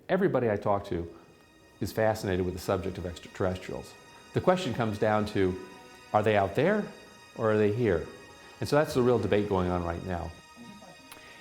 everybody I talk to is fascinated with the subject of extraterrestrials. The question comes down to, are they out there or are they here? And so that's the real debate going on right now.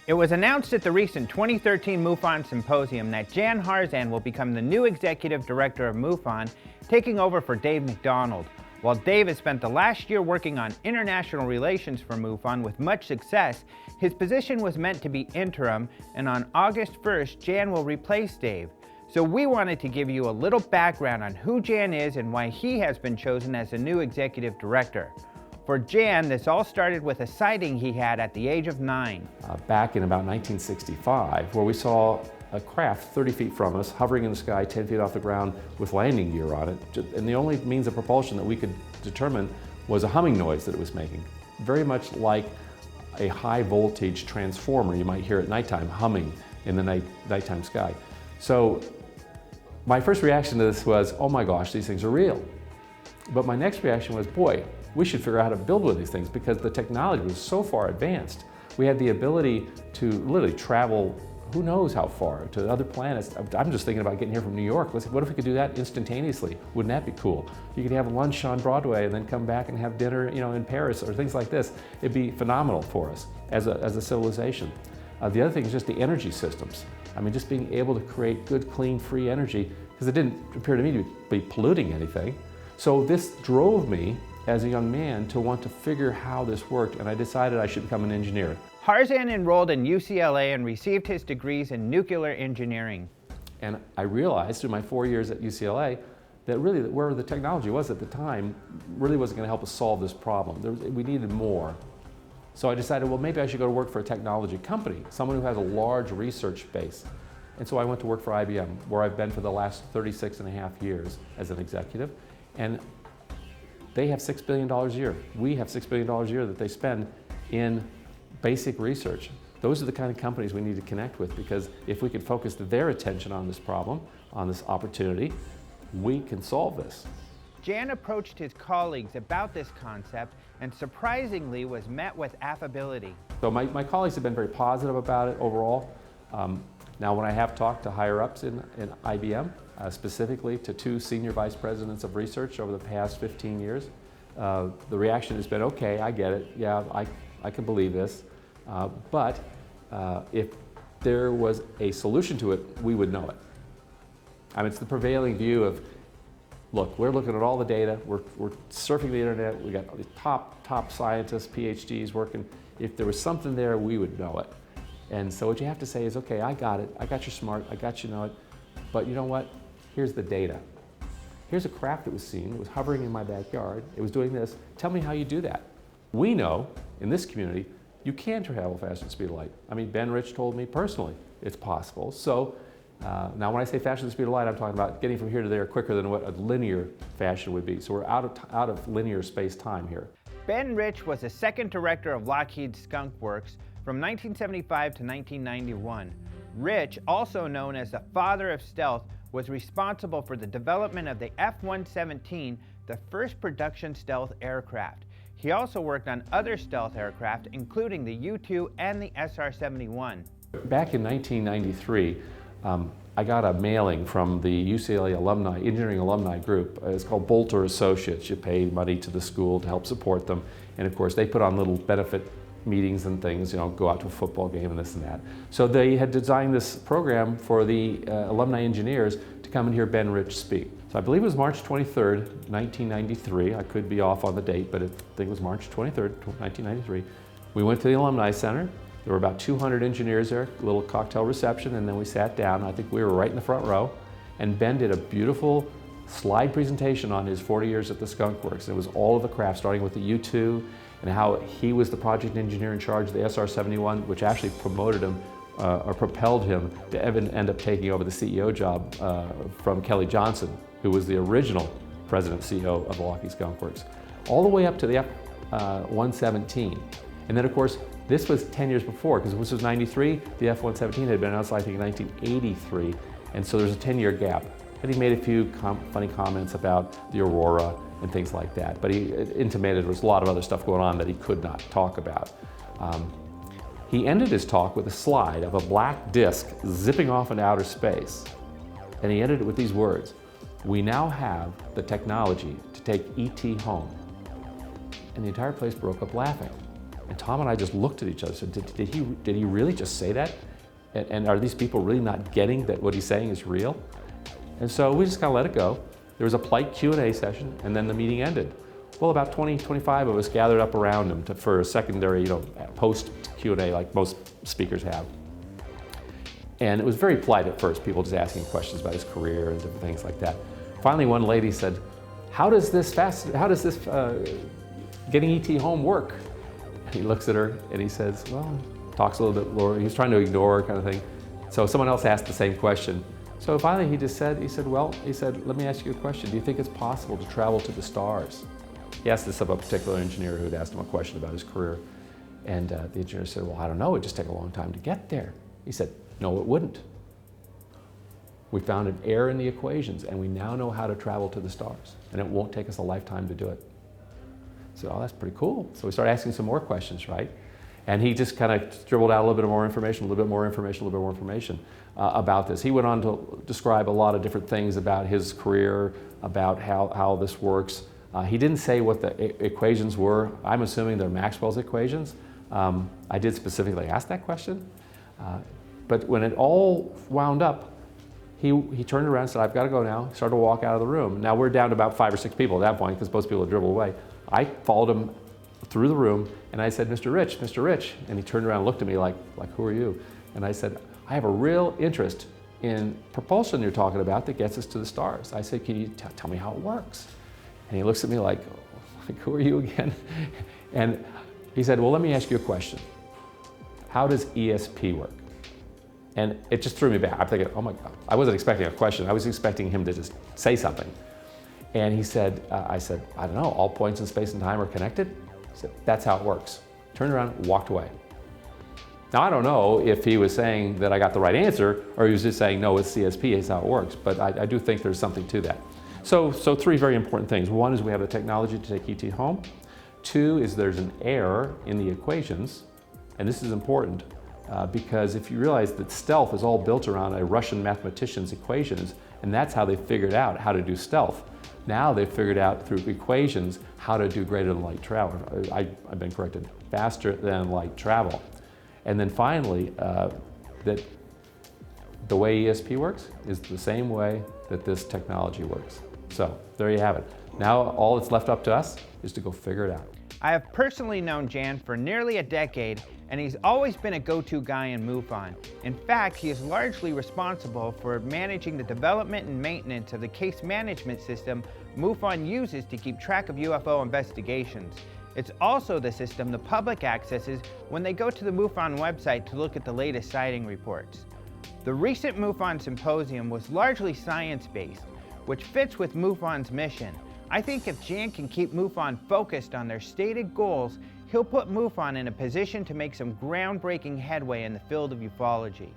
It was announced at the recent 2013 Mufon Symposium that Jan Harzan will become the new executive director of Mufon, taking over for Dave MacDonald. While Dave has spent the last year working on international relations for Mufon with much success, his position was meant to be interim, and on August 1st, Jan will replace Dave. So we wanted to give you a little background on who Jan is and why he has been chosen as the new executive director. For Jan, this all started with a sighting he had at the age of 9. Back in about 1965, where we saw a craft 30 feet from us, hovering in the sky 10 feet off the ground with landing gear on it. And the only means of propulsion that we could determine was a humming noise that it was making. Very much like a high voltage transformer you might hear at nighttime humming in the nighttime sky. So my first reaction to this was, oh my gosh, these things are real. But my next reaction was, boy, we should figure out how to build one of these things because the technology was so far advanced. We had the ability to literally travel who knows how far to other planets. I'm just thinking about getting here from New York. What if we could do that instantaneously? Wouldn't that be cool? You could have lunch on Broadway and then come back and have dinner, in Paris or things like this. It'd be phenomenal for us as a civilization. The other thing is just the energy systems. I mean, just being able to create good, clean, free energy, because it didn't appear to me to be polluting anything. So this drove me as a young man to want to figure how this worked, and I decided I should become an engineer. Harzan enrolled in UCLA and received his degrees in nuclear engineering. And I realized through my 4 years at UCLA that really where the technology was at the time really wasn't going to help us solve this problem. We needed more. So I decided, well, maybe I should go to work for a technology company, someone who has a large research base. And so I went to work for IBM, where I've been for the last 36 and a half years as an executive. And they have $6 billion a year. We have $6 billion a year that they spend in basic research. Those are the kind of companies we need to connect with, because if we could focus their attention on this problem, on this opportunity, we can solve this. Jan approached his colleagues about this concept and surprisingly was met with affability. So my colleagues have been very positive about it overall. Now when I have talked to higher ups in IBM, specifically to 2 senior vice presidents of research over the past 15 years, the reaction has been, okay, I get it, yeah, I can believe this, but if there was a solution to it, we would know it. I mean, it's the prevailing view of, look, we're looking at all the data, we're surfing the internet, we got top scientists, PhDs working. If there was something there, we would know it. And so what you have to say is, okay, I got it, I got you smart, I got you know it, but you know what? Here's the data. Here's a craft that was seen, it was hovering in my backyard, it was doing this. Tell me how you do that. We know, in this community, you can travel faster than the speed of light. I mean, Ben Rich told me personally it's possible. So now when I say faster than the speed of light, I'm talking about getting from here to there quicker than what a linear fashion would be. So we're out of linear space-time here. Ben Rich was the second director of Lockheed's Skunk Works from 1975 to 1991. Rich, also known as the father of stealth, was responsible for the development of the F-117, the first production stealth aircraft. He also worked on other stealth aircraft, including the U-2 and the SR-71. Back in 1993, I got a mailing from the UCLA engineering alumni group. It's called Bolter Associates. You pay money to the school to help support them. And of course, they put on little benefit meetings and things, go out to a football game and this and that. So they had designed this program for the alumni engineers to come and hear Ben Rich speak. So I believe it was March 23rd, 1993. I could be off on the date, but I think it was March 23rd, 1993. We went to the Alumni Center. There were about 200 engineers there, a little cocktail reception, and then we sat down. I think we were right in the front row. And Ben did a beautiful slide presentation on his 40 years at the Skunk Works. And it was all of the craft, starting with the U-2, and how he was the project engineer in charge of the SR-71, which actually promoted him or propelled him to end up taking over the CEO job from Kelly Johnson, who was the original president and CEO of the Lockheed Skunk Works, all the way up to the F-117. And then of course, this was 10 years before, because this was 93, the F-117 had been announced, I think, in 1983, and so there's a 10-year gap. And he made a few funny comments about the Aurora and things like that, but he intimated there was a lot of other stuff going on that he could not talk about. He ended his talk with a slide of a black disc zipping off into outer space. And he ended it with these words: "We now have the technology to take ET home." And the entire place broke up laughing. And Tom and I just looked at each other and said, did he really just say that? And are these people really not getting that what he's saying is real? And so we just kind of let it go. There was a polite Q&A session, and then the meeting ended. Well, about 20, 25 of us gathered up around him for a secondary, post Q&A like most speakers have. And it was very polite at first, people just asking questions about his career and different things like that. Finally, one lady said, how does this getting ET home work? And he looks at her and he says, well, talks a little bit lower. He was trying to ignore her kind of thing. So someone else asked the same question. So finally he said, let me ask you a question. Do you think it's possible to travel to the stars? He asked this of a particular engineer who had asked him a question about his career. And the engineer said, well, I don't know, it'd just take a long time to get there. He said, no, it wouldn't. We found an error in the equations, and we now know how to travel to the stars, and it won't take us a lifetime to do it. So, oh, that's pretty cool. So we started asking some more questions, right? And he just kind of dribbled out a little bit more information, a little bit more information, a little bit more information about this. He went on to describe a lot of different things about his career, about how this works. He didn't say what the equations were. I'm assuming they're Maxwell's equations. I did specifically ask that question. But when it all wound up, he turned around and said, I've got to go now. He started to walk out of the room. Now we're down to about 5 or 6 people at that point because most people had dribbled away. I followed him through the room and I said, Mr. Rich. And he turned around and looked at me like, who are you? And I said, I have a real interest in propulsion you're talking about that gets us to the stars. I said, can you tell me how it works? And he looks at me like, who are you again? And he said, well, let me ask you a question. How does ESP work? And it just threw me back. I'm thinking, oh my God. I wasn't expecting a question. I was expecting him to just say something. And he said, I said, I don't know, all points in space and time are connected? He said, that's how it works. Turned around and walked away. Now, I don't know if he was saying that I got the right answer, or he was just saying, no, it's CSP, it's how it works. But I do think there's something to that. So 3 very important things. 1 is we have the technology to take ET home. 2 is there's an error in the equations. And this is important because if you realize that stealth is all built around a Russian mathematician's equations, and that's how they figured out how to do stealth. Now they've figured out through equations how to do greater than light travel. I've been corrected, faster than light travel. And then finally, that the way ESP works is the same way that this technology works. So there you have it. Now all that's left up to us is to go figure it out. I have personally known Jan for nearly a decade, and he's always been a go-to guy in MUFON. In fact, he is largely responsible for managing the development and maintenance of the case management system MUFON uses to keep track of UFO investigations. It's also the system the public accesses when they go to the MUFON website to look at the latest sighting reports. The recent Mufon Symposium was largely science-based, which fits with MUFON's mission. I think if Jan can keep MUFON focused on their stated goals, he'll put MUFON in a position to make some groundbreaking headway in the field of ufology.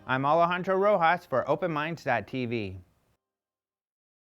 I'm Alejandro Rojas for OpenMinds.tv.